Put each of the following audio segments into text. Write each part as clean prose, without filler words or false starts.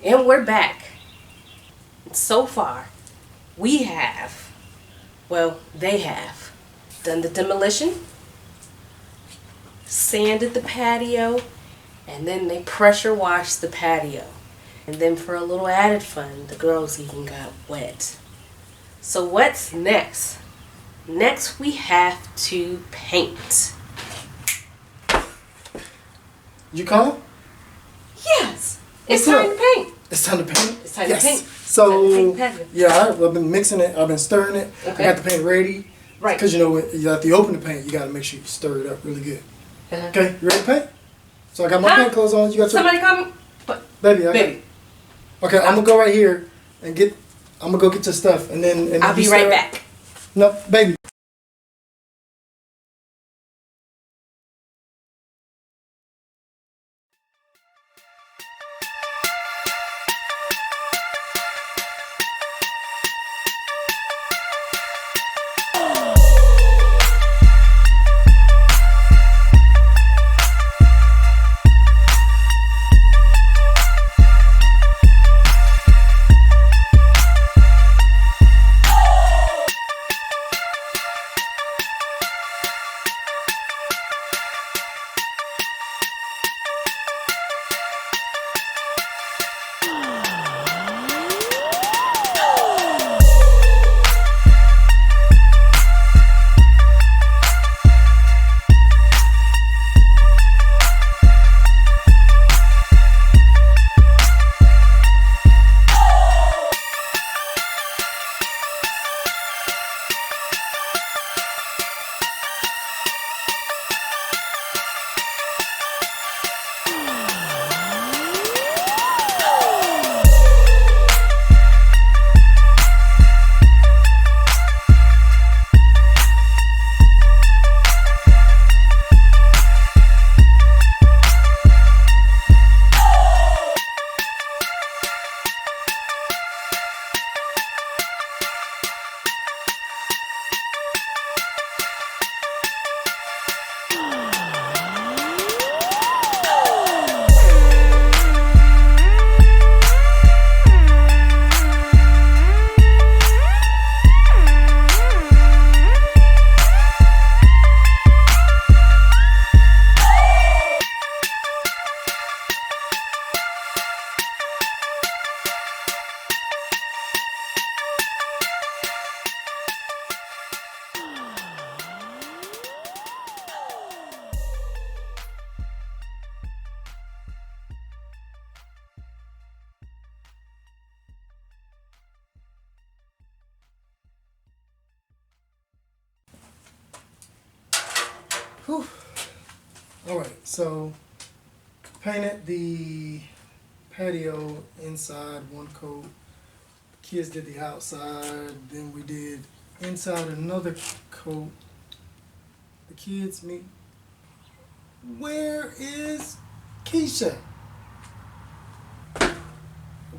And we're back. So far, we have, well, they have done the demolition, sanded the patio, and then they pressure washed the patio. And then for a little added fun, the girls even got wet. So what's next? Next we have to paint. You calm? Yes. It's time to paint. It's time to paint? It's time to paint. So, time to paint yeah, I've been mixing it. I've been stirring it. Okay. I got the paint ready. Right. Because you know, after you open the paint, you got to make sure you stir it up really good. Okay, you ready to paint? So I got my paint clothes on. You got your... Somebody call me? Baby, Baby. Okay, I'm going to go right here and I'm going to go get your stuff. And then I'll be right back. No, baby. Whew. All right, so painted the patio inside one coat. Kids did the outside. Then we did inside another coat. The kids meet. Where is Keesha?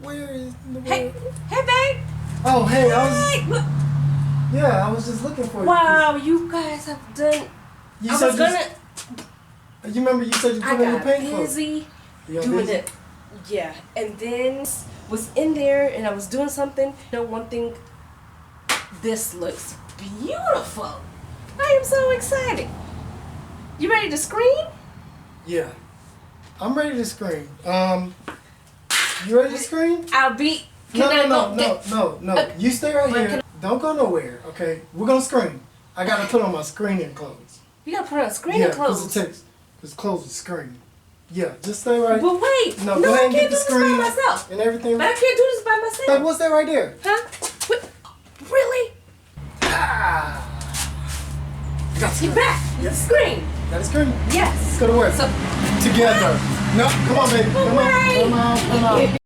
Where is the Hey, babe. Oh, hey, Look. I was just looking for you. Wow, you guys have done. You I said was gonna. You remember you said you put in the paint clothes. Busy doing it. Yeah, and then was in there and I was doing something. You know, one thing. This looks beautiful. I am so excited. You ready to scream? Yeah, I'm ready to scream. You ready to scream? I'll be. No. You stay right here. Don't go nowhere. Okay, we're gonna scream. I gotta put on my screening clothes. You gotta put on screening clothes. Because clothes is screaming. Yeah, just stay right. But wait, no, go ahead and get the screen by myself. and everything. But I can't do this by myself. Hey, what's that right there? Huh? What? Really? Get back. Yes. Scream. That is scream. Yes. Let's go to work. So, together. No, come on, baby. Come on.